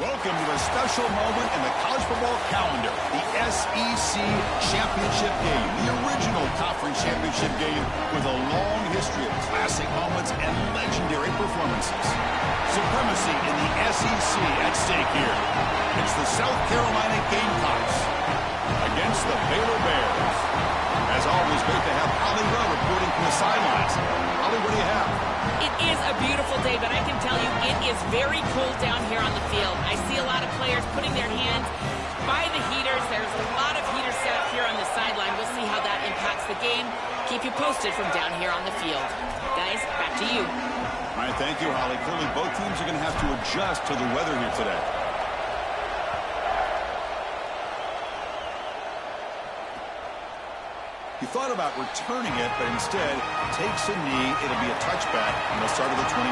Welcome to a special moment in the college football calendar, the SEC Championship Game, the original conference championship game with a long history of classic moments and legendary performances. Supremacy in the SEC at stake here. It's the South Carolina Gamecocks against the Baylor Bears. As always, great to have Holly Rowe reporting from the sidelines. Holly, what do you have? It is a beautiful day, but I can tell you it is very cold down here on the field. I see a lot of players putting their hands by the heaters. There's a lot of heaters set up here on the sideline. We'll see how that impacts the game. Keep you posted from down here on the field. Guys, back to you. All right, thank you, Holly. Clearly, both teams are going to have to adjust to the weather here today. He thought about returning it, but instead takes a knee. It'll be a touchback, and they'll start at the 25.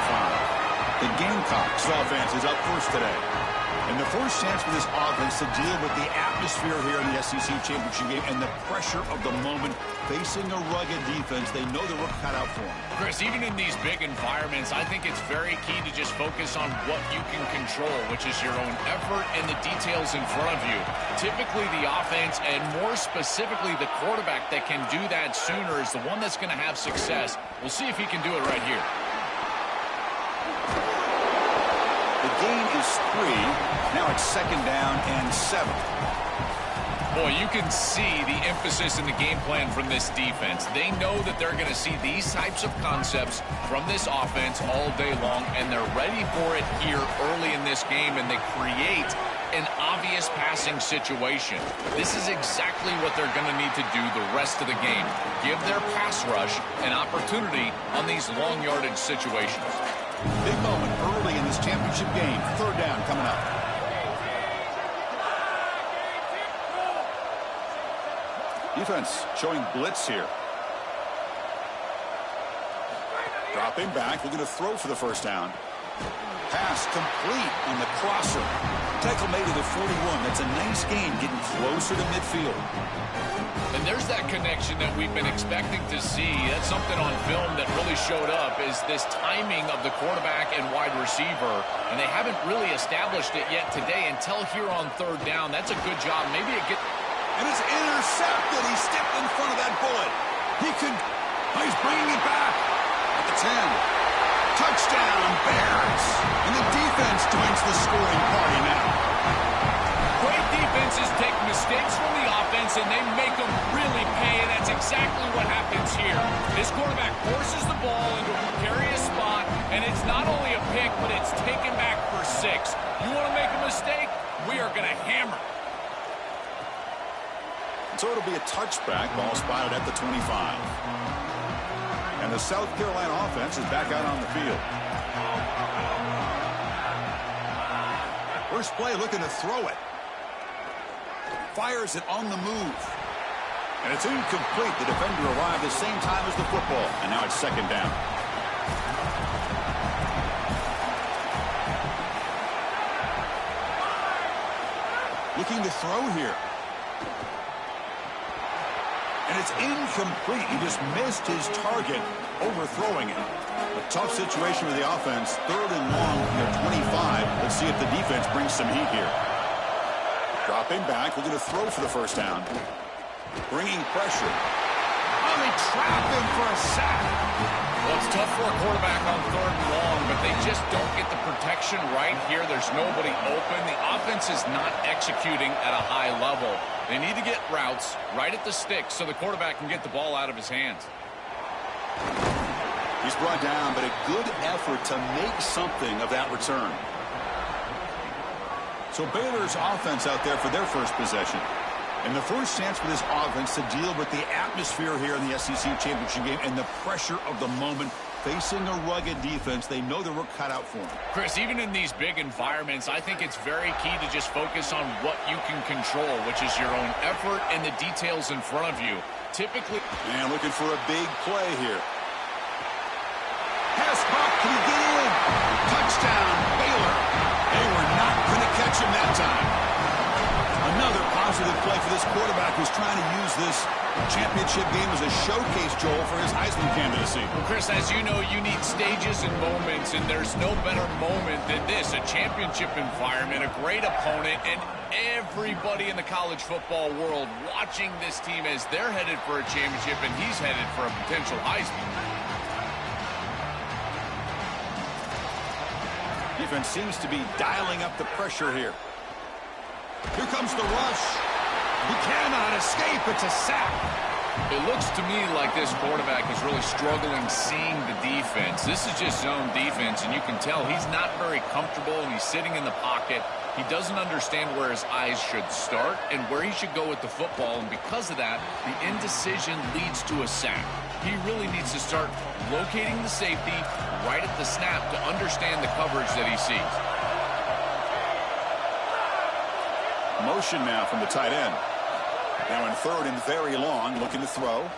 The Gamecocks offense is up first today. And the first chance for this offense to deal with the atmosphere here in the SEC Championship game and the pressure of the moment, facing a rugged defense. They know the work cut out for them. Chris, even in these big environments, I think it's very key to just focus on what you can control, which is your own effort and the details in front of you. Typically, the offense, and more specifically the quarterback that can do that sooner, is the one that's going to have success. We'll see if he can do it right here. The gain is 3. Now it's 2nd down and 7. Boy, you can see the emphasis in the game plan from this defense. They know that they're going to see these types of concepts from this offense all day long, and they're ready for it here early in this game, and they create an obvious passing situation. This is exactly what they're going to need to do the rest of the game. Give their pass rush an opportunity on these long yardage situations. Big moment early in this championship game. 3rd down coming up. Defense showing blitz here. Dropping back, looking to throw for the first down. Pass complete on the crosser. Tackle made at the 41. That's a nice gain, getting closer to midfield. And there's that connection that we've been expecting to see. That's something on film that really showed up, is this timing of the quarterback and wide receiver. And they haven't really established it yet today until here on 3rd down. That's a good job. Maybe it gets... And it's intercepted. He stepped in front of that bullet. He could... Oh, he's bringing it back at the 10. Touchdown, Bears. And the defense joins the scoring party now. Great defenses take mistakes from the offense, and they make them really pay, and that's exactly what happens here. This quarterback forces the ball into a precarious spot, and it's not only a pick, but it's taken back for 6. You want to make a mistake? We are going to hammer. So it'll be a touchback. Ball spotted at the 25. And the South Carolina offense is back out on the field. First play, looking to throw it. Fires it on the move. And it's incomplete. The defender arrived the same time as the football. And now it's 2nd down. Looking to throw here. And it's incomplete. He just missed his target, overthrowing it. A tough situation for the offense. 3rd and long near 25. Let's see if the defense brings some heat here. Dropping back, looking to throw for the first down. Bringing pressure. Oh, they trap him for a sack. Well, it's tough for a quarterback on 3rd and long, but they just don't get the protection right here. There's nobody open. The offense is not executing at a high level. They need to get routes right at the sticks so the quarterback can get the ball out of his hands. He's brought down, but a good effort to make something of that return. So Baylor's offense out there for their first possession. And the first chance for this offense to deal with the atmosphere here in the SEC Championship game and the pressure of the moment, facing a rugged defense. They know the work cut out for them. Chris, even in these big environments, I think it's very key to just focus on what you can control, which is your own effort and the details in front of you. Typically... And looking for a big play here. Pass caught. Can he get in? Touchdown, Baylor. They were not going to catch him that time. Another positive play for this quarterback who's trying to use this Championship game is a showcase, Joel, for his Heisman candidacy. Well, Chris, as you know, you need stages and moments, and there's no better moment than this, a championship environment, a great opponent, and everybody in the college football world watching this team as they're headed for a championship, and he's headed for a potential Heisman. Defense seems to be dialing up the pressure here. Here comes the rush. He cannot escape. It's a sack. It looks to me like this quarterback is really struggling seeing the defense. This is just zone defense, and you can tell he's not very comfortable, and he's sitting in the pocket. He doesn't understand where his eyes should start and where he should go with the football, and because of that, the indecision leads to a sack. He really needs to start locating the safety right at the snap to understand the coverage that he sees. Motion now from the tight end. Now in third and very long, looking to throw.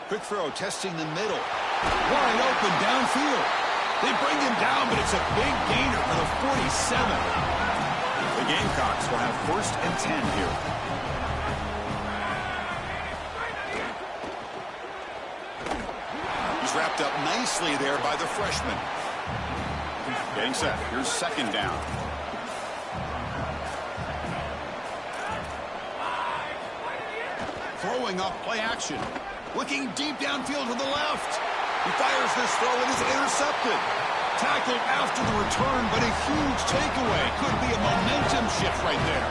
Quick throw, testing the middle. Wide open downfield. They bring him down, but it's a big gainer for the 47. The Gamecocks will have 1st and 10 here. He's wrapped up nicely there by the freshman. Getting set. Here's 2nd down. Throwing off play action. Looking deep downfield to the left. He fires this throw and is intercepted. Tackled after the return, but a huge takeaway. Could be a momentum shift right there.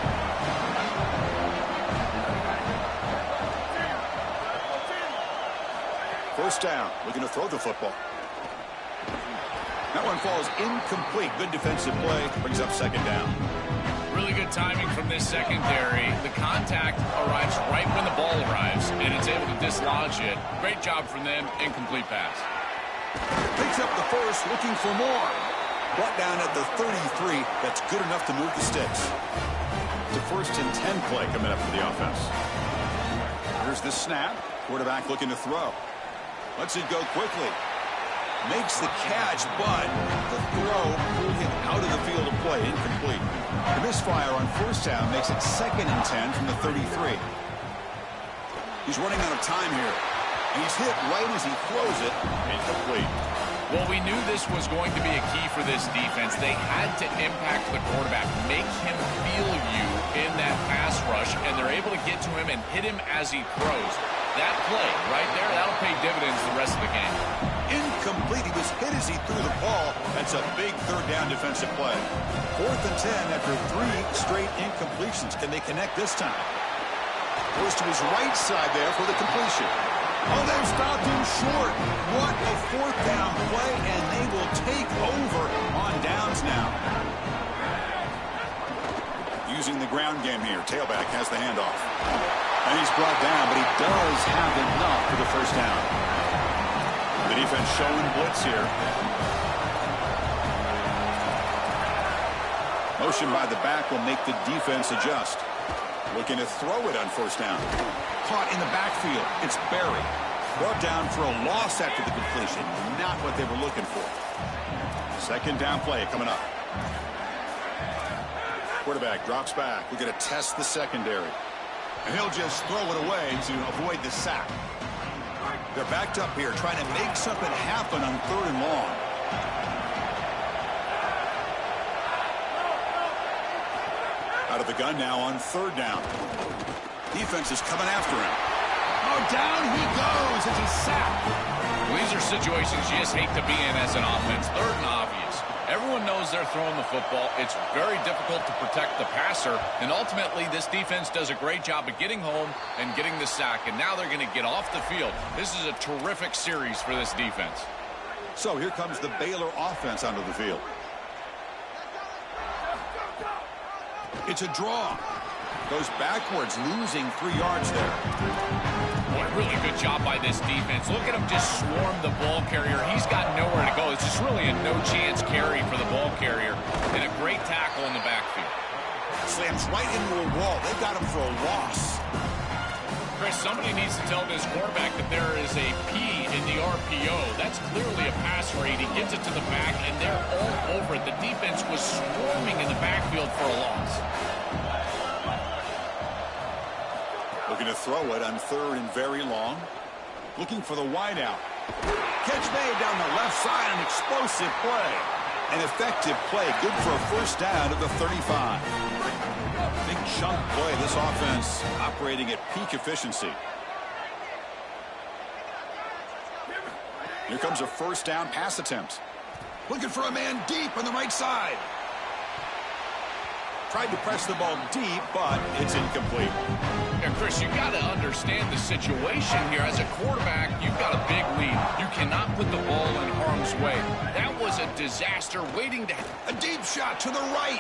First down. Looking to throw the football. That one falls incomplete. Good defensive play. Brings up 2nd down. Really good timing from this secondary. The contact arrives right when the ball arrives, and it's able to dislodge it. Great job from them. Incomplete pass. Picks up the first, looking for more. Brought down at the 33. That's good enough to move the sticks. It's a 1st and 10 play coming up for the offense. Here's the snap. Quarterback looking to throw. Lets it go quickly. Makes the catch, but the throw pulled him out of the field of play. Incomplete. The misfire on 1st down makes it 2nd and 10 from the 33. He's running out of time here. And he's hit right as he throws it. Incomplete. Well, we knew this was going to be a key for this defense. They had to impact the quarterback, make him feel you in that pass rush, and they're able to get to him and hit him as he throws. That play right there, that'll pay dividends the rest of the game. Incomplete. He was hit as he threw the ball. That's a big 3rd down defensive play. 4th and 10 after 3 straight incompletions. Can they connect this time? Goes to his right side there for the completion. Oh, they've stopped him short. What a 4th down play, and they will take over on downs now. Using the ground game here. Tailback has the handoff. And he's brought down, but he does have enough for the 1st down. The defense showing blitz here. Motion by the back will make the defense adjust. Looking to throw it on 1st down. Caught in the backfield. It's Berry. Brought down for a loss after the completion. Not what they were looking for. 2nd down play coming up. Quarterback drops back. We're going to test the secondary. And he'll just throw it away to avoid the sack. They're backed up here trying to make something happen on 3rd and long. Out of the gun now on 3rd down. Defense is coming after him. Oh, down he goes. It's a sack. Well, these are situations you just hate to be in as an offense. 3rd and obvious. Everyone knows they're throwing the football. It's very difficult to protect the passer, and ultimately this defense does a great job of getting home and getting the sack, and now they're going to get off the field. This is a terrific series for this defense. So here comes the Baylor offense onto the field. It's a draw. Goes backwards, losing 3 yards there. Boy, really good job by this defense. Look at him just swarm the ball carrier. He's got nowhere to go. It's just really a no-chance carry for the ball carrier. And a great tackle in the backfield. Slams right into a wall. They got him for a loss. Chris, somebody needs to tell this quarterback that there is a P in the RPO. That's clearly a pass rate. He gets it to the back, and they're all over it. The defense was swarming in the backfield for a loss. Looking to throw it on 3rd and very long. Looking for the wideout. Catch made down the left side. An explosive play. An effective play. Good for a first down at the 35. Big chunk play. This offense operating at peak efficiency. Here comes a first down pass attempt. Looking for a man deep on the right side. Tried to press the ball deep, but it's incomplete. And Chris, you got to understand the situation here. As a quarterback, you've got a big lead. You cannot put the ball in harm's way. That was a disaster waiting to... A deep shot to the right.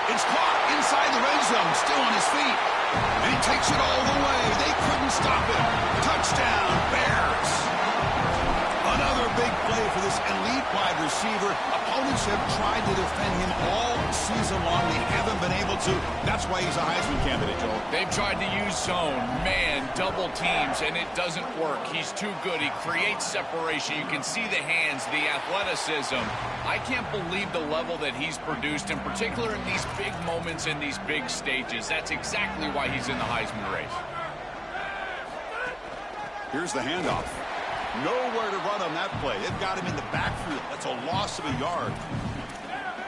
It's caught inside the red zone, still on his feet. And he takes it all the way. They couldn't stop him. Touchdown, Bears. Another big play for this elite wide receiver. Opponents have tried to defend him all season long. They haven't been able to. That's why he's a Heisman candidate, Joel. They've tried to use zone, man, double teams, and it doesn't work. He's too good. He creates separation. You can see the hands, the athleticism. I can't believe the level that he's produced, in particular in these big moments, in these big stages. That's exactly why he's in the Heisman race. Here's the handoff. Nowhere to run on that play. They've got him in the backfield. That's a loss of a yard.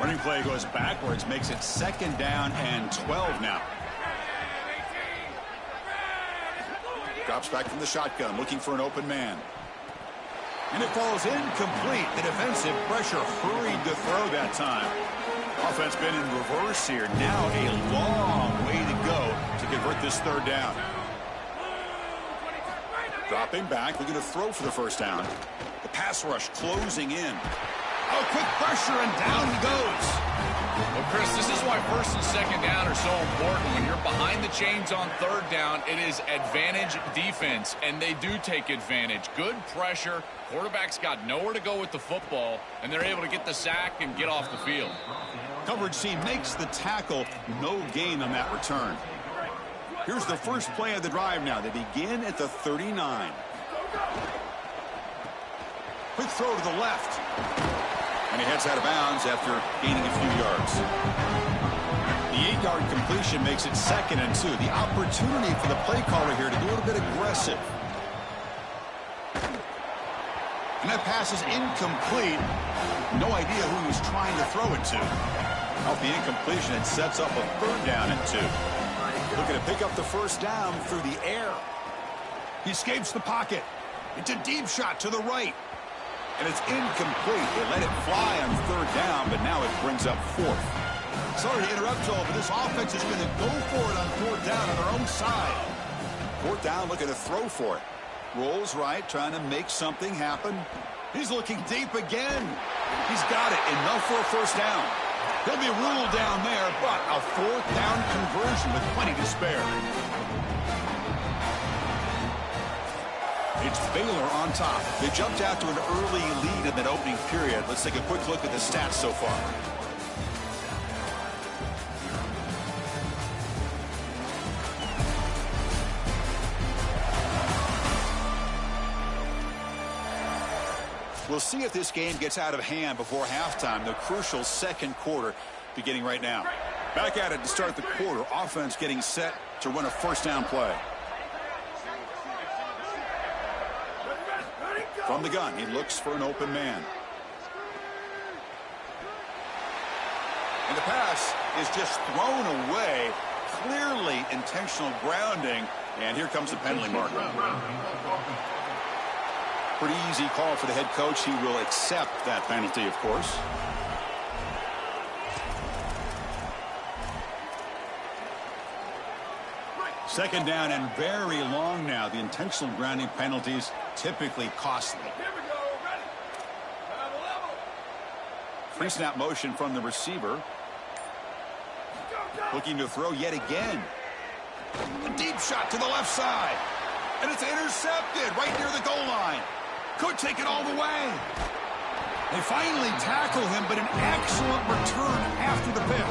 Running play goes backwards, makes it 2nd down and 12 now. Drops back from the shotgun, looking for an open man. And it falls incomplete. The defensive pressure hurried to throw that time. Offense been in reverse here. Now a long way to go to convert this 3rd down. Dropping back, looking to throw for the first down. The pass rush closing in. Oh, quick pressure, and down he goes. Well, Chris, this is why 1st and 2nd down are so important. When you're behind the chains on 3rd down, it is advantage defense, and they do take advantage. Good pressure. Quarterback's got nowhere to go with the football, and they're able to get the sack and get off the field. Coverage team makes the tackle. No gain on that return. Here's the first play of the drive now. They begin at the 39. Quick throw to the left. And he heads out of bounds after gaining a few yards. The 8-yard completion makes it 2nd and 2. The opportunity for the play caller here to be a little bit aggressive. And that pass is incomplete. No idea who he was trying to throw it to. Off the incompletion, it sets up a 3rd down and 2. Looking to pick up the first down through the air. He escapes the pocket. It's a deep shot to the right. And it's incomplete. They let it fly on 3rd down, but now it brings up 4th. Sorry to interrupt, Joel, but this offense is going to go for it on 4th down on their own side. 4th down, looking to throw for it. Rolls right, trying to make something happen. He's looking deep again. He's got it. Enough for a first down. He'll be ruled down there, but a 4th down conversion with plenty to spare. It's Baylor on top. They jumped out to an early lead in that opening period. Let's take a quick look at the stats so far. We'll see if this game gets out of hand before halftime. The crucial 2nd quarter beginning right now. Back at it to start the quarter. Offense getting set to run a first down play. From the gun, he looks for an open man. And the pass is just thrown away. Clearly intentional grounding. And here comes the penalty mark. Pretty easy call for the head coach. He will accept that penalty, of course. Second down and very long now. The intentional grounding penalties typically costly. Pre-snap motion from the receiver. Looking to throw yet again. A deep shot to the left side. And it's intercepted right near the goal line. Could take it all the way. They finally tackle him, but an excellent return after the pick.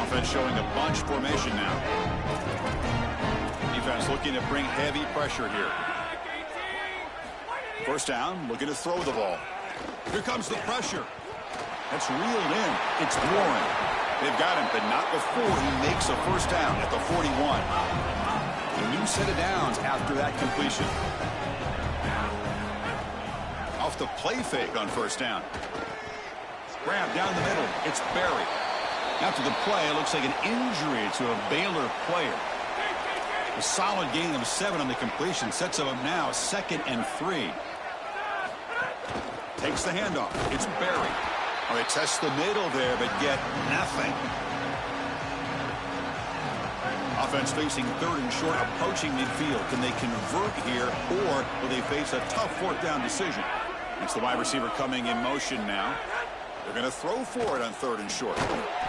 Offense showing a bunch formation now. Defense looking to bring heavy pressure here. First down, looking to throw the ball. Here comes the pressure. That's reeled in. It's Warren. They've got him, but not before he makes a first down at the 41. A new set of downs after that completion. Off the play fake on first down. Grab down the middle. It's Barry. After the play, it looks like an injury to a Baylor player. A solid gain of 7 on the completion sets him up now 2nd and 3. Takes the handoff. It's Barry. Well, they test the middle there, but get nothing. Offense facing 3rd and short, approaching midfield. Can they convert here, or will they face a tough 4th down decision? It's the wide receiver coming in motion now. They're going to throw for it on 3rd and short.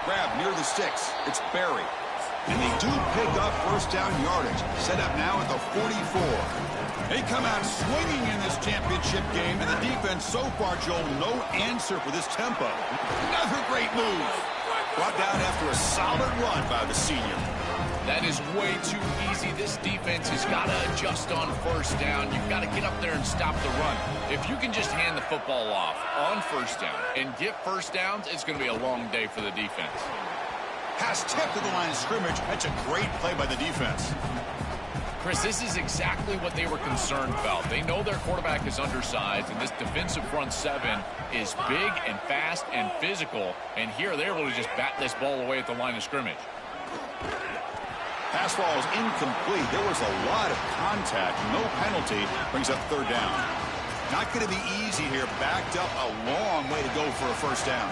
Grab near the sticks. It's Barry. And they do pick up first down yardage. Set up now at the 44. They come out swinging in this championship game, and the defense so far, Joel, no answer for this tempo. Another great move. Brought down after a solid run by the senior. That is way too easy. This defense has got to adjust on first down. You've got to get up there and stop the run. If you can just hand the football off on first down and get first downs, it's going to be a long day for the defense. Pass tipped to the line of scrimmage. That's a great play by the defense. Chris, this is exactly what they were concerned about. They know their quarterback is undersized, and this defensive front 7 is big and fast and physical. And here they're able to just bat this ball away at the line of scrimmage. Pass ball is incomplete. There was a lot of contact. No penalty. Brings up 3rd down. Not going to be easy here. Backed up a long way to go for a first down.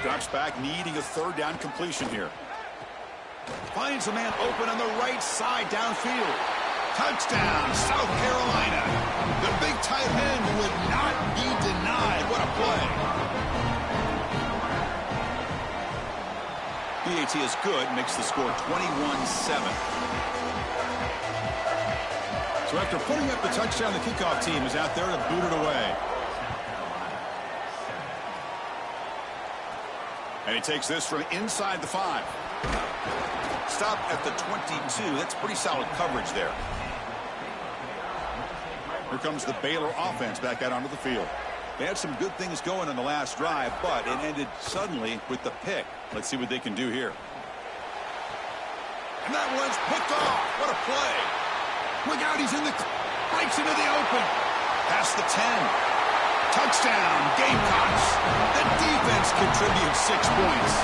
Drops back, needing a 3rd down completion here. Finds a man open on the right side downfield. Touchdown, South Carolina. The big tight end would not be denied. What a play. PAT is good, makes the score 21-7. So after putting up the touchdown, the kickoff team is out there to boot it away. And he takes this from inside the 5. Stop at the 22. That's pretty solid coverage there. Here comes the Baylor offense back out onto the field. They had some good things going on the last drive, but it ended suddenly with the pick. Let's see what they can do here. And that one's picked off. What a play. Look out, he's in the... breaks into the open. Past the 10. Touchdown, Gamecocks. The defense contributes 6 points.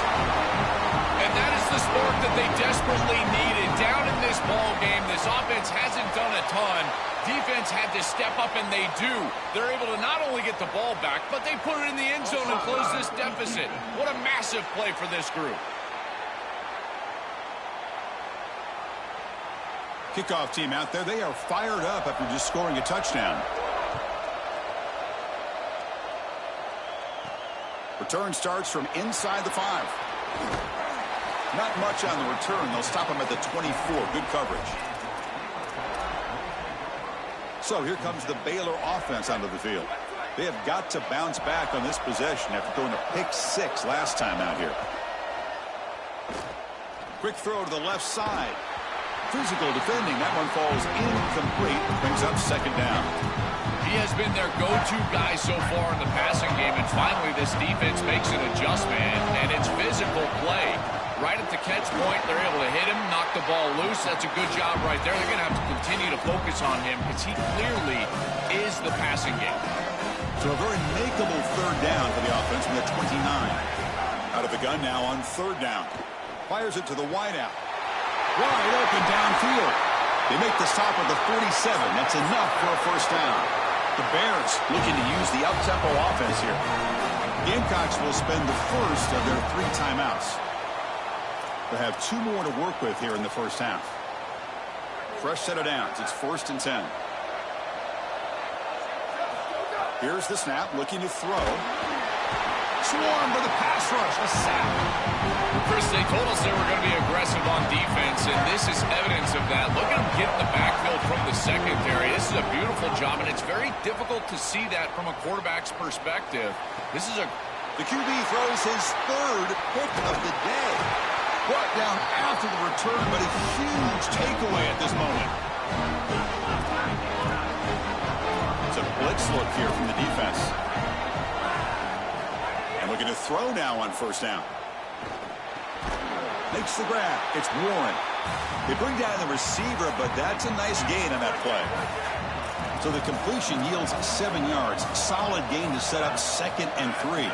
And that is the spark that they desperately needed. Down in this ball game, this offense hasn't done a ton. Defense had to step up, and they do. They're able to not only get the ball back, but they put it in the end zone and close this deficit. What a massive play for this group. Kickoff team out there, they are fired up after just scoring a touchdown. Return starts from inside the 5. Not much on the return. They'll stop him at the 24. Good coverage. So here comes the Baylor offense onto the field. They have got to bounce back on this possession after throwing a pick 6 last time out here. Quick throw to the left side. Physical defending. That one falls incomplete. Brings up 2nd down. He has been their go-to guy so far in the passing game, and finally this defense makes an adjustment, and it's physical play. Right at the catch point, they're able to hit him, knock the ball loose. That's a good job right there. They're going to have to continue to focus on him because he clearly is the passing game. So a very makeable 3rd down for the offense from the 29. Out of the gun now on 3rd down. Fires it to the wideout. Wide open downfield. They make the stop at the 47. That's enough for a first down. The Bears looking to use the up-tempo offense here. Gamecocks will spend the first of their 3 timeouts. They'll have 2 more to work with here in the first half. Fresh set of downs. It's 1st and 10. Here's the snap, looking to throw. Swarm for the pass rush. A sack. Chris, they told us they were going to be aggressive on defense, and this is evidence of that. Look at them get the backfield from the secondary. This is a beautiful job, and it's very difficult to see that from a quarterback's perspective. This is a... The QB throws his 3rd pick of the day. Brought down after the return, but a huge takeaway at this moment. It's a blitz look here from the defense. And looking to throw now on first down. Makes the grab. It's Warren. They bring down the receiver, but that's a nice gain on that play. So the completion yields 7 yards. Solid gain to set up 2nd and 3.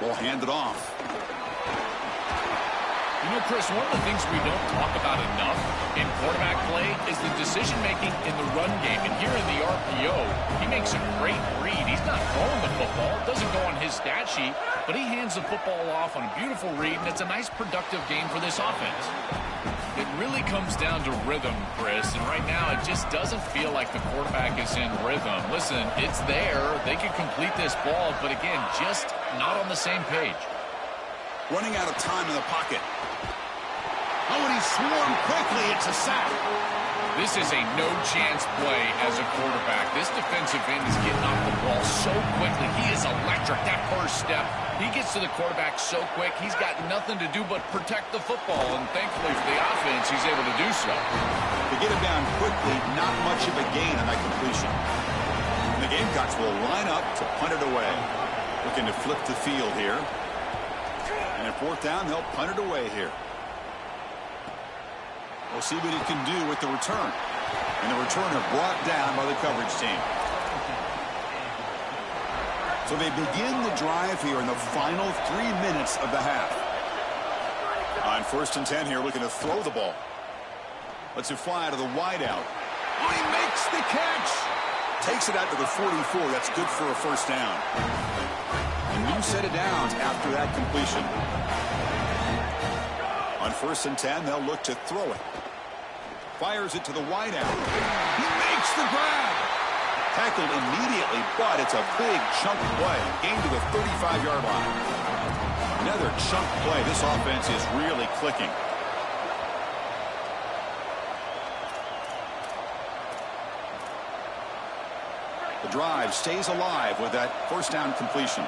Ball handed off. You know, Chris, one of the things we don't talk about enough in quarterback play is the decision-making in the run game. And here in the RPO, he makes a great read. He's not throwing the football. It doesn't go on his stat sheet, but he hands the football off on a beautiful read, and it's a nice, productive game for this offense. It really comes down to rhythm, Chris, and right now it just doesn't feel like the quarterback is in rhythm. Listen, it's there. They could complete this ball, but again, just not on the same page. Running out of time in the pocket. Oh, and he swarmed quickly. It's a sack. This is a no-chance play as a quarterback. This defensive end is getting off the ball so quickly. He is electric. That first step, he gets to the quarterback so quick, he's got nothing to do but protect the football, and thankfully for the offense, he's able to do so. To get him down quickly, not much of a gain on that completion. And the Gamecocks will line up to punt it away. Looking to flip the field here. And at 4th down, they'll punt it away here. We'll see what he can do with the return. And the returner brought down by the coverage team. So they begin the drive here in the final 3 minutes of the half. On 1st and 10 here, looking to throw the ball. Lets it fly out of the wideout. Oh, he makes the catch. Takes it out to the 44. That's good for a 1st down. A new set of downs after that completion. On 1st and 10, they'll look to throw it. Fires it to the wideout. He makes the grab. Tackled immediately, but it's a big chunk play. Gain to the 35-yard line. Another chunk play. This offense is really clicking. The drive stays alive with that 1st down completion.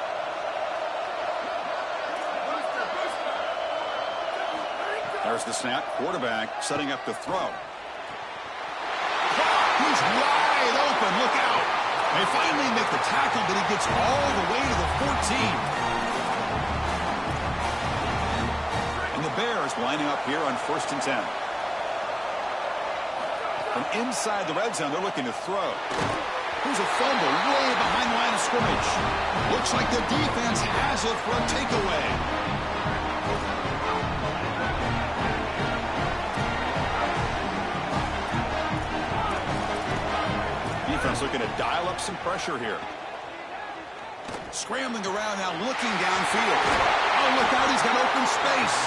There's the snap. Quarterback setting up the throw. He's wide open. Look out. They finally make the tackle, but he gets all the way to the 14. And the Bears lining up here on 1st and 10. From inside the red zone, they're looking to throw. Here's a fumble way behind the line of scrimmage. Looks like the defense has it for a takeaway. Looking to dial up some pressure here. Scrambling around now, looking downfield. Oh, look out, he's got open space.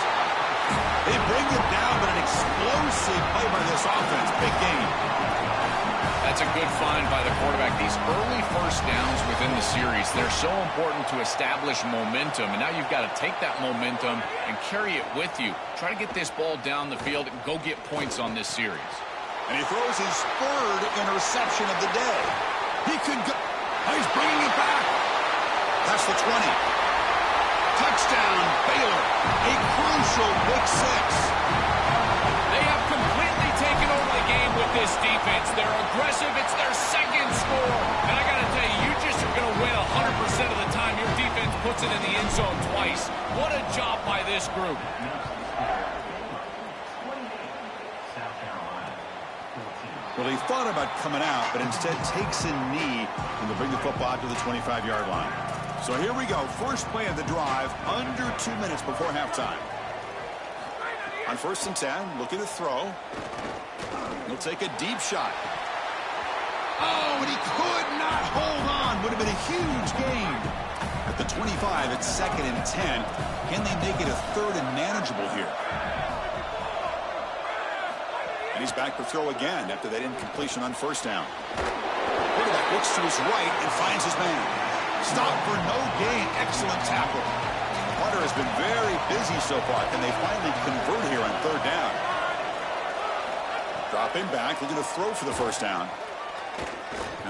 They bring him down, but an explosive play by this offense. Big game. That's a good find by the quarterback. These early 1st downs within the series, they're so important to establish momentum, and now you've got to take that momentum and carry it with you. Try to get this ball down the field and go get points on this series. And he throws his 3rd interception of the day. He could go. Oh, he's bringing it back. That's the 20. Touchdown, Baylor. A crucial pick 6. They have completely taken over the game with this defense. They're aggressive. It's their 2nd score. And I got to tell you, you just are going to win 100% of the time your defense puts it in the end zone twice. What a job by this group. Well, he thought about coming out, but instead takes a knee and to bring the football out to the 25-yard line. So here we go. First play of the drive, under 2 minutes before halftime. On 1st and 10, looking to throw. He'll take a deep shot. Oh, and he could not hold on. Would have been a huge gain. At the 25, it's 2nd and 10. Can they make it a 3rd and manageable here? And he's back to throw again after that incompletion on 1st down. Quarterback looks to his right and finds his man. Stop for no gain. Excellent tackle. Hunter has been very busy so far. Can they finally convert here on 3rd down? Drop him back. Looking to throw for the 1st down.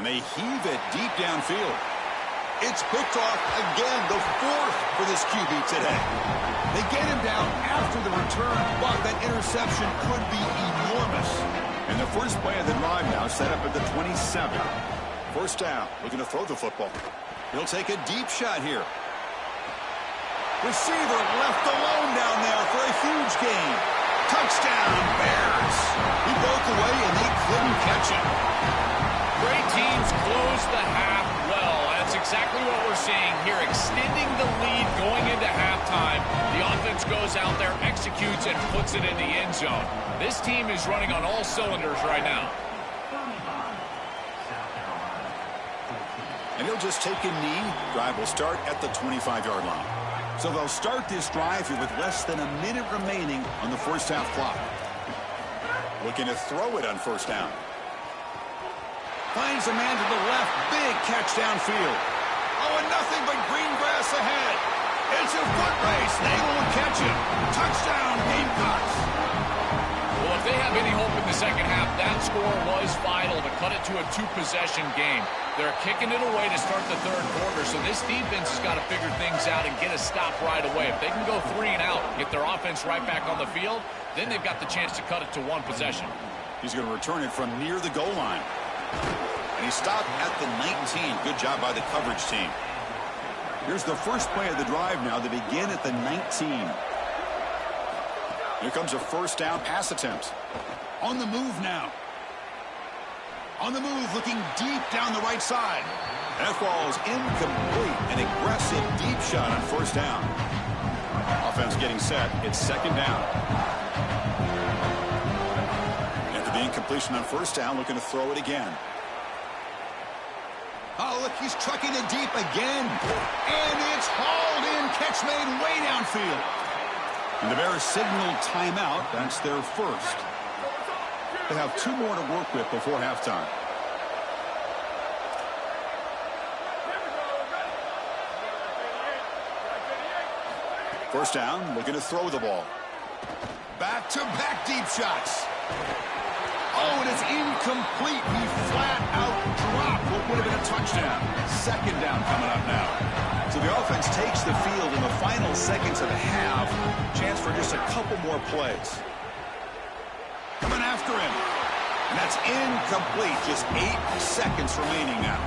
And they heave it deep downfield. It's picked off again, the 4th for this QB today. They get him down after the return, but that interception could be enormous. And the first play of the drive now set up at the 27. 1st down, looking to throw the football. He'll take a deep shot here. Receiver left alone down there for a huge gain. Touchdown, Bears. He broke away, and they couldn't catch him. Great teams close the half well. That's exactly what we're seeing here, extending the lead going into halftime. The offense goes out there, executes, and puts it in the end zone. This team is running on all cylinders right now. And he'll just take a knee. Drive will start at the 25-yard line. So they'll start this drive here with less than a minute remaining on the first half clock. Looking to throw it on first down. Finds a man to the left. Big catch downfield. Oh, and nothing but green grass ahead. It's a foot race. They won't catch him. Touchdown, Gamecocks. Well, if they have any hope in the second half, that score was vital to cut it to a two-possession game. They're kicking it away to start the third quarter, so this defense has got to figure things out and get a stop right away. If they can go 3 and out, get their offense right back on the field, then they've got the chance to cut it to one possession. He's going to return it from near the goal line. And he stopped at the 19. Good job by the coverage team. Here's the first play of the drive now. They begin at the 19. Here comes a first down pass attempt. On the move now. On the move, looking deep down the right side. That ball's incomplete. An aggressive deep shot on first down. Offense getting set. It's second down. After the incompletion on first down, looking to throw it again. Oh, look, he's trucking it deep again. And it's hauled in. Catch made way downfield. And the Bears signal timeout. That's their first. They have 2 more to work with before halftime. First down, looking to throw the ball. Back-to-back deep shots. Oh, and it's incomplete. He flat out dropped what would have been a touchdown. Second down coming up now. So the offense takes the field in the final seconds of the half. Chance for just a couple more plays. Coming after him. And that's incomplete. Just 8 seconds remaining now.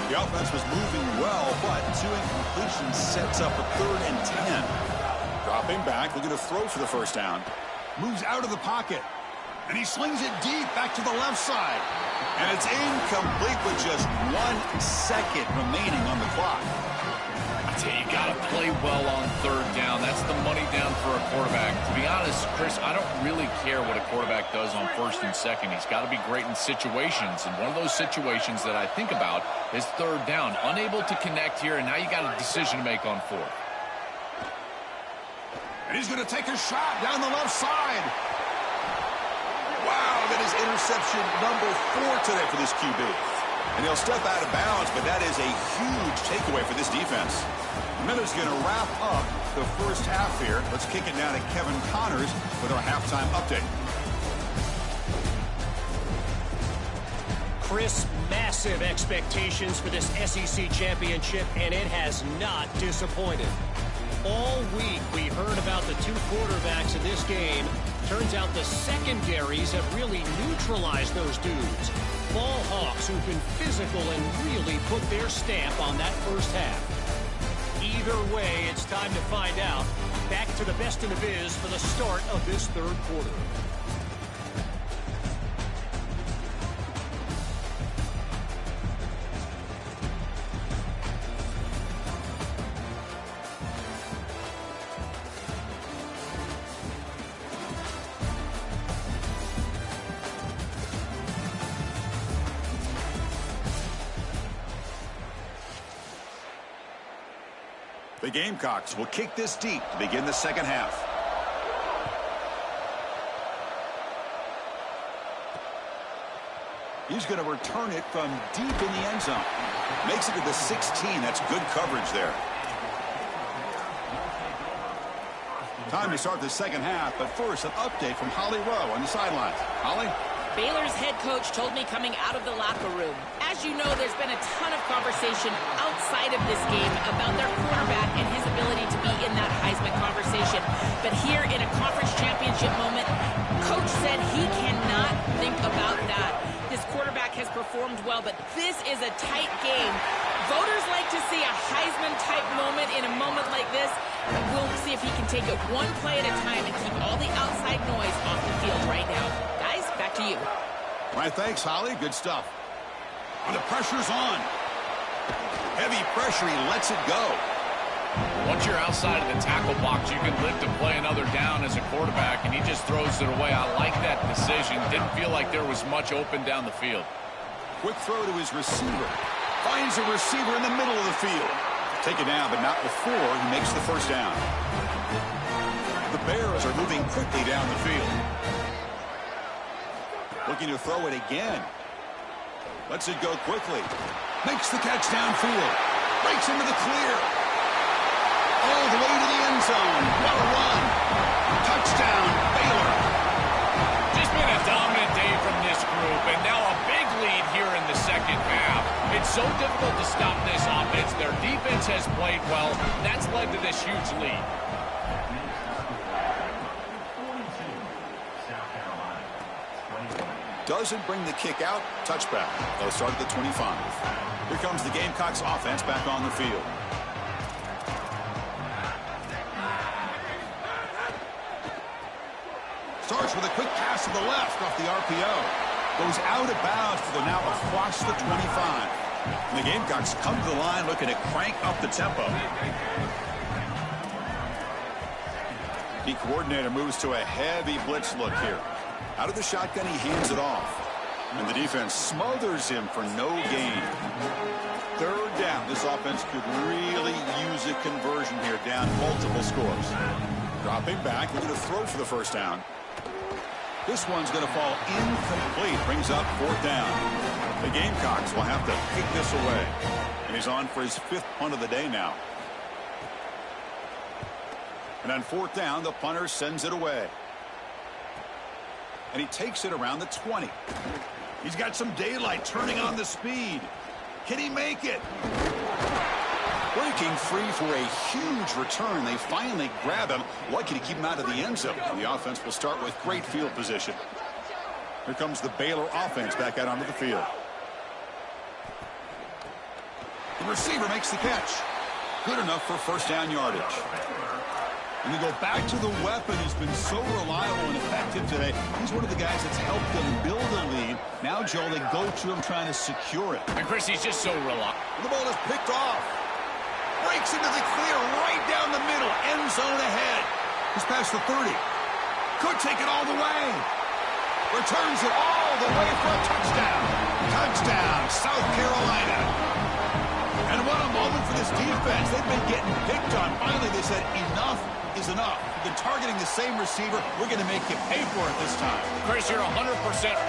The offense was moving well, but 2 incompletions sets up a 3rd and 10. Dropping back, looking to throw for the first down. Moves out of the pocket. And he slings it deep back to the left side. And it's incomplete with just 1 second remaining on the clock. You got to play well on third down. That's the money down for a quarterback. To be honest, Chris, I don't really care what a quarterback does on first and second. He's got to be great in situations. And one of those situations that I think about is third down. Unable to connect here, and now you got a decision to make on fourth. And he's going to take a shot down the left side. Wow, that is interception number 4 today for this QB. And he'll step out of bounds, but that is a huge takeaway for this defense. Miller's going to wrap up the first half here. Let's kick it down to Kevin Connors with our halftime update. Chris, massive expectations for this SEC championship, and it has not disappointed. All week we heard about the 2 quarterbacks in this game. Turns out the secondaries have really neutralized those dudes. Ball hawks who've been physical and really put their stamp on that first half. Either way, it's time to find out. Back to the best in the biz for the start of this third quarter. The Gamecocks will kick this deep to begin the second half. He's going to return it from deep in the end zone. Makes it to the 16. That's good coverage there. Time to start the second half, but first an update from Holly Rowe on the sidelines. Holly? Baylor's head coach told me coming out of the locker room. As you know, there's been a ton of conversation outside of this game about their quarterback and his ability to be in that Heisman conversation. But here in a conference championship moment, coach said he cannot think about that. His quarterback has performed well, but this is a tight game. Voters like to see be a Heisman-type moment in a moment like this. We'll see if he can take it one play at a time and keep all the outside noise off the field right now. Guys, back to you. All right, thanks, Holly. Good stuff. And the pressure's on. Heavy pressure. He lets it go. Once you're outside of the tackle box, you can live to play another down as a quarterback, and he just throws it away. I like that decision. Didn't feel like there was much open down the field. Quick throw to his receiver. Finds a receiver in the middle of the field. Take it down, but not before he makes the first down. The Bears are moving quickly down the field. Looking to throw it again. Lets it go quickly. Makes the catch downfield. Breaks into the clear. All the way to the end zone. What a run. Touchdown, Baylor. Just been a dominant day from this group, and now a big lead here in the second half. It's so difficult to stop this offense. Their defense has played well. That's led to this huge lead. Doesn't bring the kick out. Touchback. They'll start at the 25. Here comes the Gamecocks offense back on the field. Starts with a quick pass to the left off the RPO. Goes out of bounds to the now across the 25. And the Gamecocks come to the line looking to crank up the tempo. The coordinator moves to a heavy blitz look here. Out of the shotgun, he hands it off. And the defense smothers him for no gain. Third down. This offense could really use a conversion here, down multiple scores. Dropping back, looking to throw for the first down. This one's going to fall incomplete. Brings up fourth down. The Gamecocks will have to kick this away. And he's on for his fifth punt of the day now. And on fourth down, the punter sends it away. And he takes it around the 20. He's got some daylight, turning on the speed. Can he make it? Breaking free for a huge return. They finally grab him. Lucky to keep him out of the end zone. The offense will start with great field position. Here comes the Baylor offense back out onto the field. The receiver makes the catch. Good enough for first down yardage. And we go back to the weapon who's been so reliable and effective today. He's one of the guys that's helped them build a lead. Now, Joel, they go to him trying to secure it. And Chris, he's just so reliable. The ball is picked off. Breaks into the clear right down the middle. End zone ahead. He's past the 30. Could take it all the way. Returns it all the way for a touchdown. Touchdown, South Carolina. And what a moment for this defense. They've been getting picked on. Finally, they said enough is enough. You've been targeting the same receiver. We're going to make you pay for it this time. Chris, you're 100%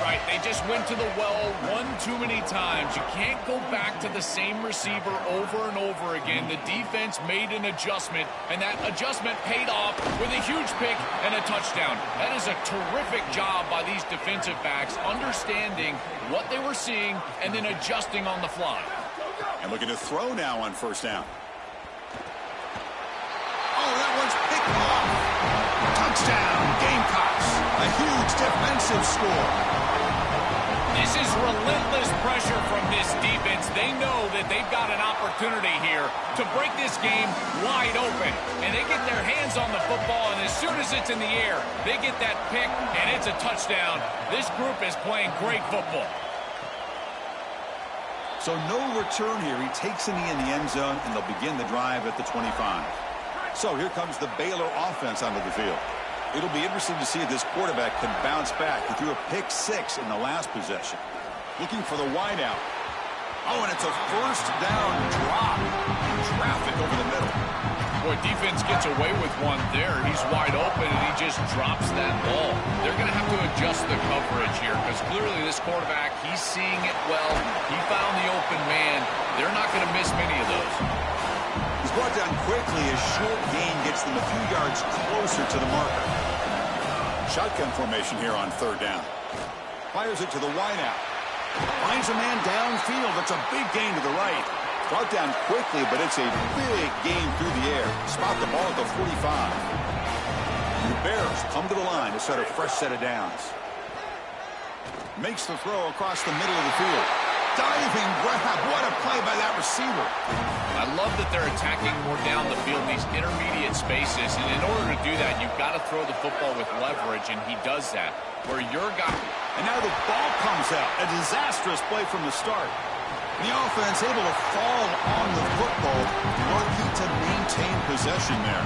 right. They just went to the well one too many times. You can't go back to the same receiver over and over again. The defense made an adjustment, and that adjustment paid off with a huge pick and a touchdown. That is a terrific job by these defensive backs, understanding what they were seeing and then adjusting on the fly. And looking to throw now on first down. Oh, that one's picked off. Touchdown, Gamecocks. A huge defensive score. This is relentless pressure from this defense. They know that they've got an opportunity here to break this game wide open. And they get their hands on the football, and as soon as it's in the air, they get that pick, and it's a touchdown. This group is playing great football. So no return here. He takes in the end zone, and they'll begin the drive at the 25. So here comes the Baylor offense onto the field. It'll be interesting to see if this quarterback can bounce back. He threw a pick-6 in the last possession. Looking for the wideout. Oh, and it's a first down drop. Traffic over the middle. Boy, defense gets away with one there. He's wide open, and he just drops that ball. They're going to have to adjust the coverage here because clearly this quarterback, he's seeing it well. He found the open man. They're not going to miss many of those. He's brought down quickly. A short gain gets them a few yards closer to the marker. Shotgun formation here on third down. Fires it to the wideout. Finds a man downfield. That's a big gain to the right. Brought down quickly, but it's a big gain through the air. Spot the ball at the 45. The Bears come to the line to set a fresh set of downs. Makes the throw across the middle of the field. diving grab. What a play by that receiver. I love that they're attacking more down the field, these intermediate spaces. And in order to do that, you've got to throw the football with leverage, and he does that. Where your guy... And now the ball comes out. A disastrous play from the start. The offense able to fall on the football, lucky to maintain possession there.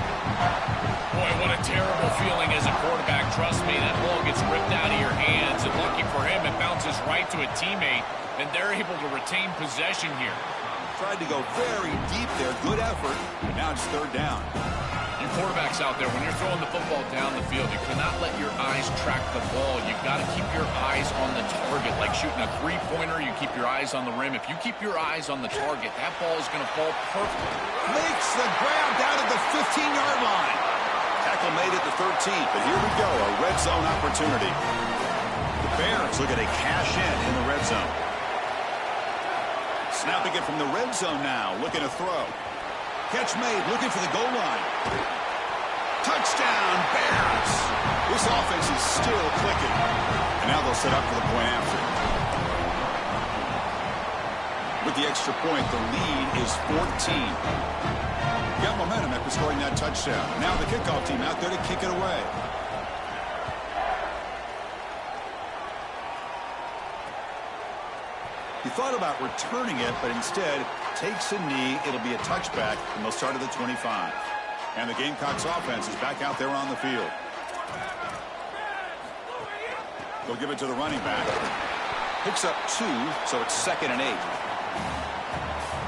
Boy, what a terrible feeling as a quarterback. Trust me, that ball gets ripped out of your hands, and lucky for him, it bounces right to a teammate, and they're able to retain possession here. Tried to go very deep there. Good effort. And now it's third down. You quarterbacks out there, when you're throwing the football down the field, you cannot let your eyes track the ball. You've got to keep your eyes on the target. Like shooting a three-pointer, you keep your eyes on the rim. If you keep your eyes on the target, that ball is going to fall perfectly. Makes the grab down at the 15-yard line. Tackle made at the 13th, but here we go, a red zone opportunity. The Bears looking to cash in the red zone. Snapping it from the red zone now, looking to throw. Catch made, looking for the goal line. Touchdown, Bears! This offense is still clicking. And now they'll set up for the point after. With the extra point, the lead is 14. Got momentum after scoring that touchdown. Now the kickoff team out there to kick it away. He thought about returning it, but instead takes a knee. It'll be a touchback, and they'll start at the 25. And the Gamecocks offense is back out there on the field. They'll give it to the running back. Picks up 2, so it's 2nd and 8.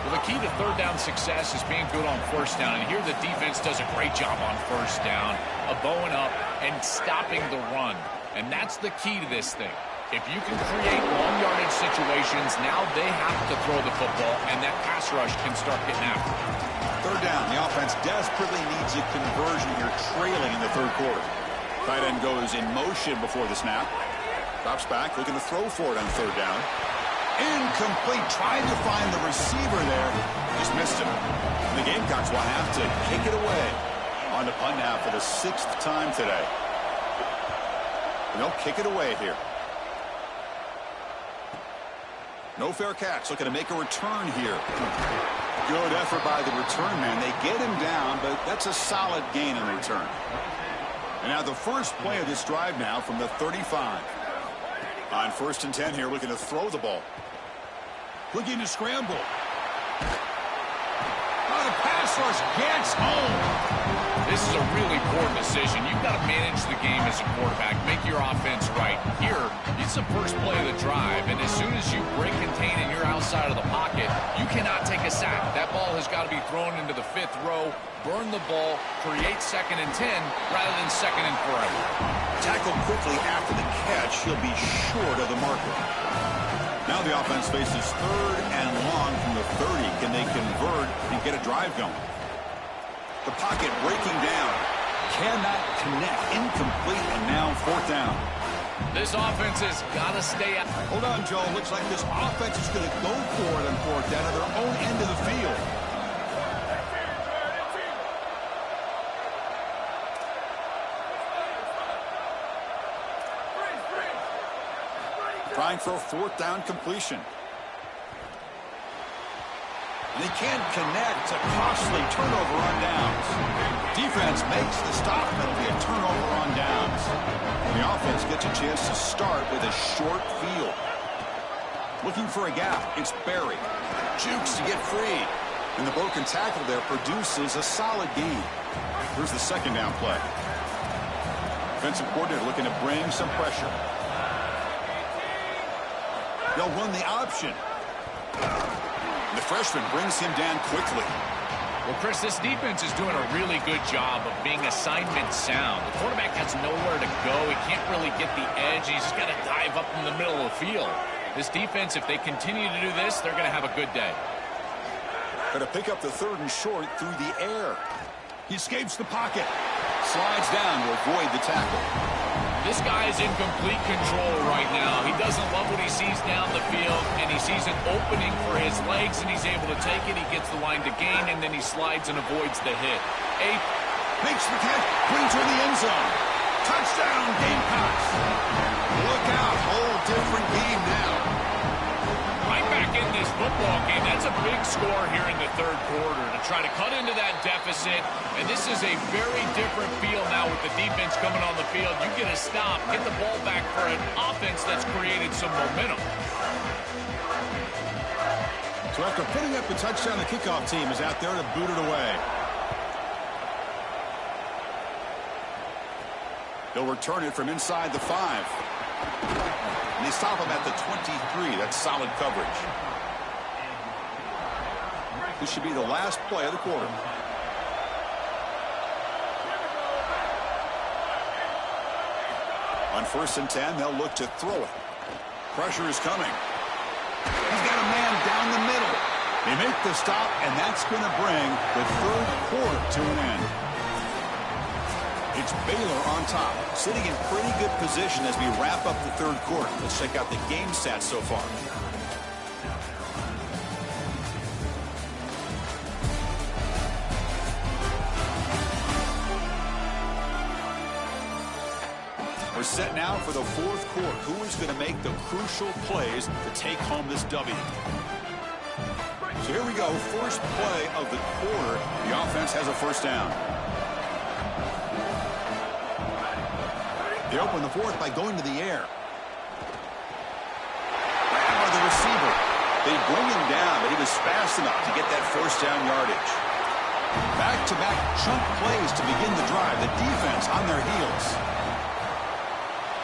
Well, the key to third down success is being good on first down. And here the defense does a great job on first down of bowing up and stopping the run. And that's the key to this thing. If you can create long yardage situations, now they have to throw the football, and that pass rush can start getting after it. Third down. The offense desperately needs a conversion here, trailing in the third quarter. Tight end goes in motion before the snap. Drops back, looking to throw for it on third down. Incomplete. Trying to find the receiver there. Just missed him. The Gamecocks will have to kick it away. On the punt now for the 6th time today. And they'll kick it away here. No fair catch. Looking to make a return here. Good effort by the return man. They get him down, but that's a solid gain in the return. And now the first play of this drive now from the 35. On 1st and 10 here, looking to throw the ball. Looking to scramble. Oh, the pass rush gets home. This is a really poor decision. You've got to manage the game as a quarterback, make your offense right. Here, it's the first play of the drive, and as soon as you break contain and you're outside of the pocket, you cannot take a sack. That ball has got to be thrown into the 5th row, burn the ball, create 2nd and 10 rather than 2nd and forever. Tackled quickly after the catch, he'll be short of the marker. Now the offense faces 3rd and long from the 30. Can they convert and get a drive going? The pocket breaking down. Cannot connect. Incomplete, and now 4th down. This offense has got to stay out. Hold on, Joe. Looks like this offense is going to go for it on 4th down at their own end of the field. Trying for a 4th down completion. And they can't connect. A costly turnover on downs. Defense makes the stop, and it'll be a turnover on downs. And the offense gets a chance to start with a short field. Looking for a gap. It's Barry. Jukes to get free. And the broken tackle there produces a solid gain. Here's the 2nd down play. Defensive coordinator looking to bring some pressure. They'll run the option. The freshman brings him down quickly. Well, Chris, this defense is doing a really good job of being assignment sound. The quarterback has nowhere to go. He can't really get the edge. He's just got to dive up in the middle of the field. This defense, if they continue to do this, they're going to have a good day. Going to pick up the 3rd and short through the air. He escapes the pocket. Slides down to avoid the tackle. This guy is in complete control right now. He doesn't love what he sees down the field, and he sees an opening for his legs, and he's able to take it. He gets the line to gain, and then he slides and avoids the hit. Makes the catch, brings her in the end zone. Touchdown, Gamecocks. Look out, whole different game now. Right back in football game. That's a big score here in the third quarter to try to cut into that deficit. And this is a very different feel now with the defense coming on the field. You get a stop, get the ball back for an offense that's created some momentum. So after putting up a touchdown, the kickoff team is out there to boot it away. They'll return it from inside the 5. And they stop him at the 23. That's solid coverage. This should be the last play of the quarter. On 1st and 10, they'll look to throw it. Pressure is coming. He's got a man down the middle. They make the stop, and that's going to bring the third quarter to an end. It's Baylor on top, sitting in pretty good position as we wrap up the third quarter. Let's check out the game stats so far. We're set now for the fourth quarter. Who is going to make the crucial plays to take home this W? So here we go. First play of the quarter. The offense has a first down. They open the fourth by going to the air. Wow, the receiver. They bring him down, but he was fast enough to get that first down yardage. Back-to-back chunk plays to begin the drive. The defense on their heels.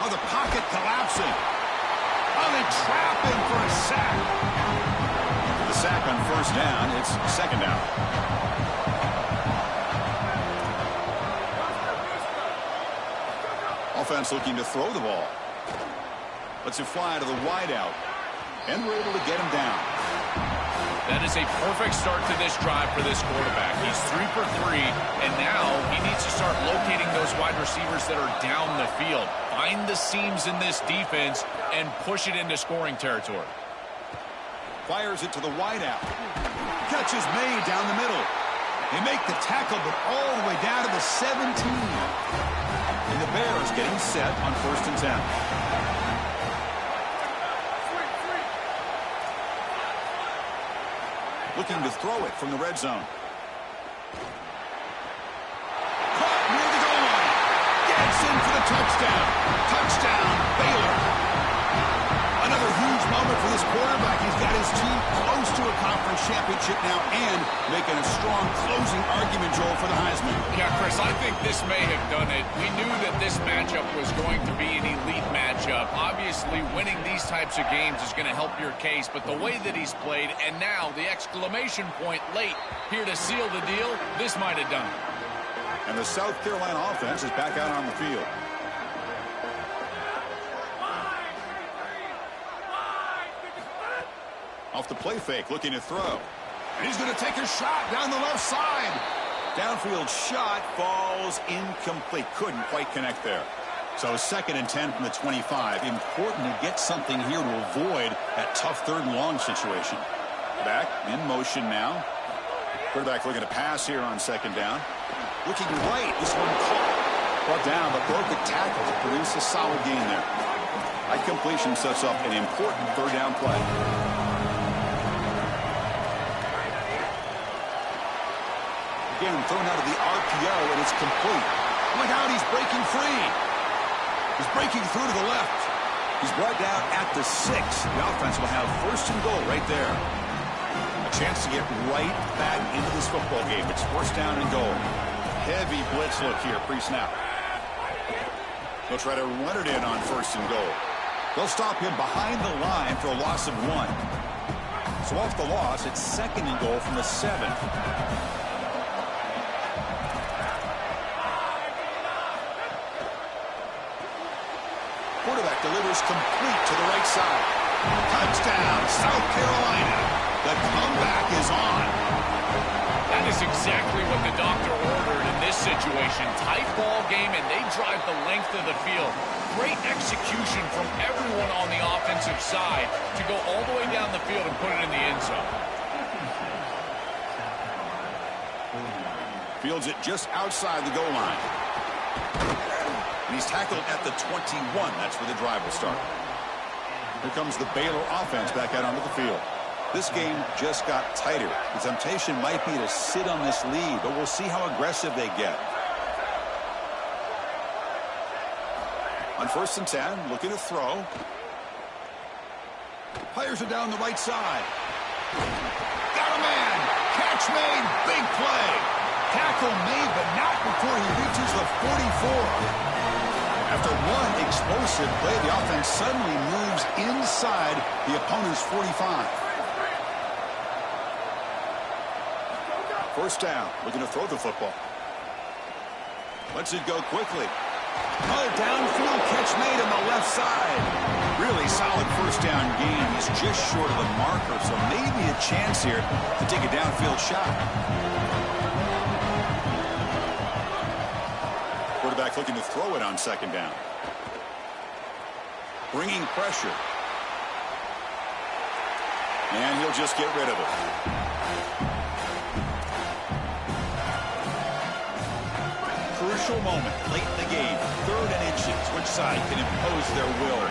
Oh, the pocket collapsing. Oh, they trap him for a sack. The sack on first down. It's second down. Offense looking to throw the ball. Lets it fly to the wideout. And we're able to get him down. That is a perfect start to this drive for this quarterback. He's 3 for 3, and now he needs to start locating those wide receivers that are down the field. Find the seams in this defense and push it into scoring territory. Fires it to the wideout. Catch is made down the middle. They make the tackle, but all the way down to the 17. And the Bears getting set on 1st and 10. Looking to throw it from the red zone. Caught near the goal line. Gets in for the touchdown. Touchdown, Baylor. Another huge moment for this quarterback. He's got his team close to a conference championship now and making a strong closing argument, Joel, for the Heisman. Yeah, Chris, I think this may have done it. We knew that this matchup was going to be an elite matchup. Obviously, winning these types of games is going to help your case, but the way that he's played, and now the exclamation point late here to seal the deal, this might have done it. And the South Carolina offense is back out on the field. Off the play fake, looking to throw. And he's going to take a shot down the left side. Downfield shot falls incomplete. Couldn't quite connect there. So 2nd and 10 from the 25. Important to get something here to avoid that tough 3rd and long situation. Back in motion now. Quarterback looking to pass here on 2nd down. Looking right. This one caught. Brought down, but broke the tackle to produce a solid gain there. That completion sets up an important 3rd down play. Again, thrown out of the RPO, and it's complete. Look out, he's breaking free. He's breaking through to the left. He's brought down at the 6. The offense will have 1st and goal right there. A chance to get right back into this football game. It's 1st down and goal. Heavy blitz look here, pre-snap. They'll try to run it in on 1st and goal. They'll stop him behind the line for a loss of 1. So off the loss, it's 2nd and goal from the 7. Quarterback delivers complete to the right side. Touchdown, South Carolina. The comeback is on. That is exactly what the doctor ordered in this situation. Tight ball game, and they drive the length of the field. Great execution from everyone on the offensive side to go all the way down the field and put it in the end zone. Fields it just outside the goal line. And he's tackled at the 21. That's where the drive will start. Here comes the Baylor offense back out onto the field. This game just got tighter. The temptation might be to sit on this lead, but we'll see how aggressive they get. On 1st and 10, looking to throw. Fires it down the right side. Got a man. Catch made. Big play. Tackle made, but not before he reaches the 44. After one explosive play, the offense suddenly moves inside the opponent's 45. 1st down. Looking to throw the football. Lets it go quickly. Another downfield catch made on the left side. Really solid 1st down gain. He's just short of the marker, so maybe a chance here to take a downfield shot. Quarterback looking to throw it on 2nd down. Bringing pressure. And he'll just get rid of it. Crucial moment late in the game. 3rd and inches. Which side can impose their will?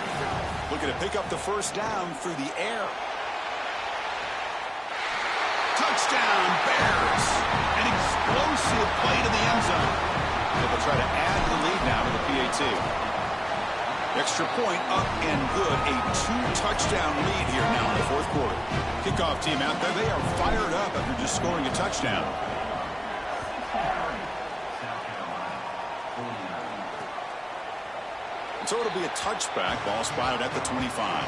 Looking to pick up the 1st down through the air. Touchdown, Bears. An explosive play to the end zone. They'll try to add the lead now to the PAT. Extra point up and good. A 2-touchdown lead here now in the 4th quarter. Kickoff team out there. They are fired up after just scoring a touchdown. So it'll be a touchback. Ball spotted at the 25.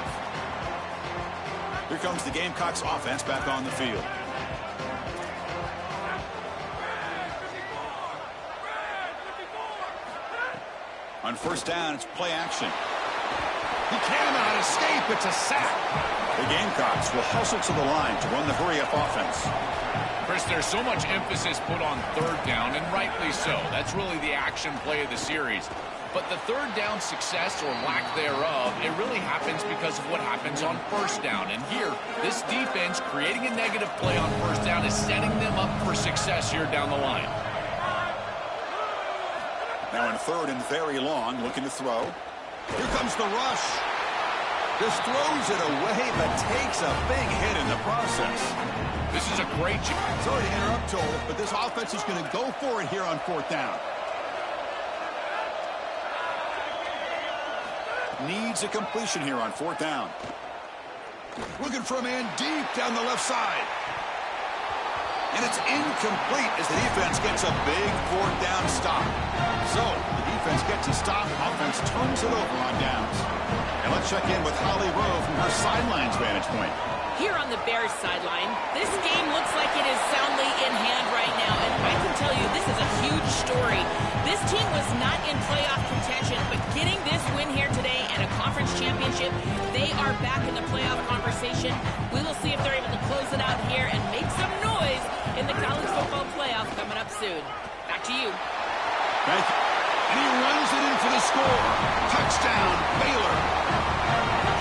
Here comes the Gamecocks offense back on the field. On 1st down, it's play action. He cannot escape. It's a sack. The Gamecocks will hustle to the line to run the hurry-up offense. Chris, there's so much emphasis put on 3rd down, and rightly so. That's really the action play of the series. But the 3rd down success or lack thereof, it really happens because of what happens on 1st down. And here, this defense creating a negative play on 1st down is setting them up for success here down the line. Now in 3rd and very long, looking to throw. Here comes the rush. Just throws it away, but takes a big hit in the process. This is a great job. Sorry to interrupt, Joel, but this offense is going to go for it here on 4th down. Needs a completion here on 4th down. Looking for a man deep down the left side. And it's incomplete as the defense gets a big 4th down stop. So, the defense gets a stop. Offense turns it over on downs. And let's check in with Holly Rowe from her sidelines vantage point. Here on the Bears sideline, this game looks like it is soundly in hand right now. And I can tell you, this is a huge story. This team was not in playoff contention, but getting this win here today and a conference championship, they are back in the playoff conversation. We will see if they're able to close it out here and make some noise in the college football playoff coming up soon. Back to you. Thank you. And he runs it in for the score. Touchdown, Baylor.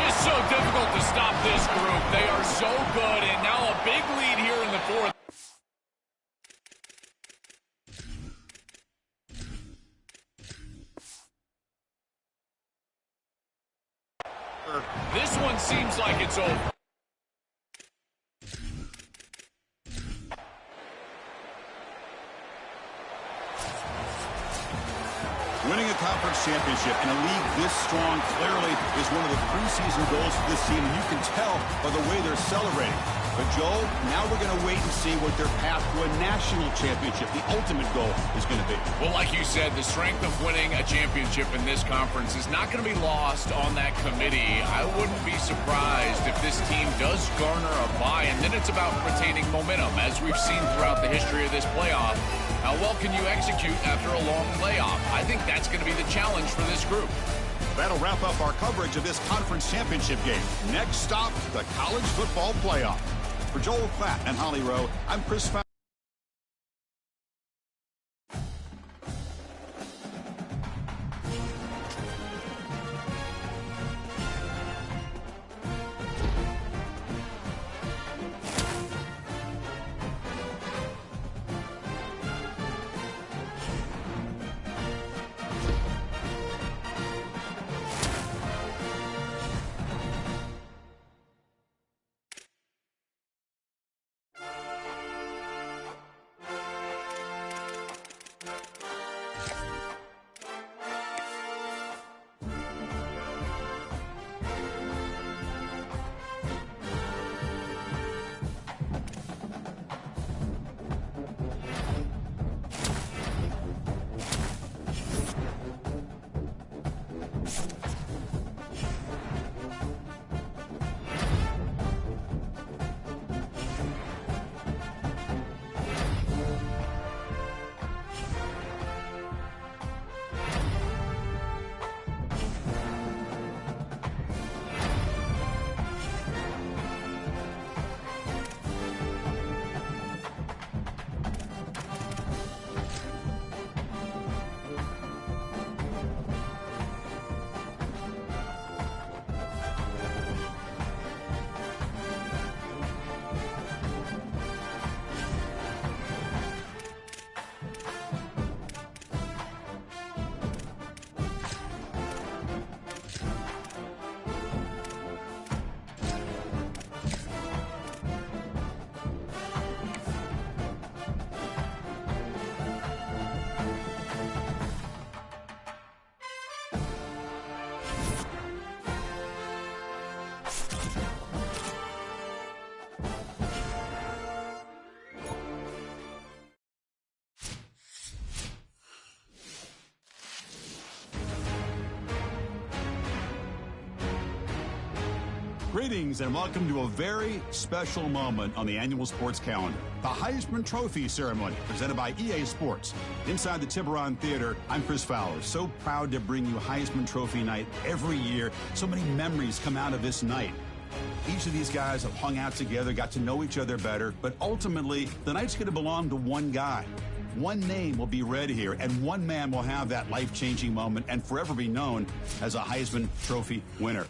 Just so difficult to stop this group. They are so good, and now a big lead here in the 4th. This one seems like it's over. Winning a conference championship in a league this strong clearly is one of the preseason goals for this team, and you can tell by the way they're celebrating. But, Joel, now we're going to wait and see what their path to a national championship, the ultimate goal, is going to be. Well, like you said, the strength of winning a championship in this conference is not going to be lost on that committee. I wouldn't be surprised if this team does garner a bye, and then it's about retaining momentum, as we've seen throughout the history of this playoff. How well can you execute after a long layoff? I think that's going to be the challenge for this group. That'll wrap up our coverage of this conference championship game. Next stop, the college football playoff. For Joel Klatt and Holly Rowe, I'm Chris Fowler. Greetings and welcome to a very special moment on the annual sports calendar. The Heisman Trophy ceremony presented by EA Sports. Inside the Tiburon Theater, I'm Chris Fowler. So proud to bring you Heisman Trophy night every year. So many memories come out of this night. Each of these guys have hung out together, got to know each other better, but ultimately, the night's going to belong to one guy. One name will be read here, and one man will have that life-changing moment and forever be known as a Heisman Trophy winner.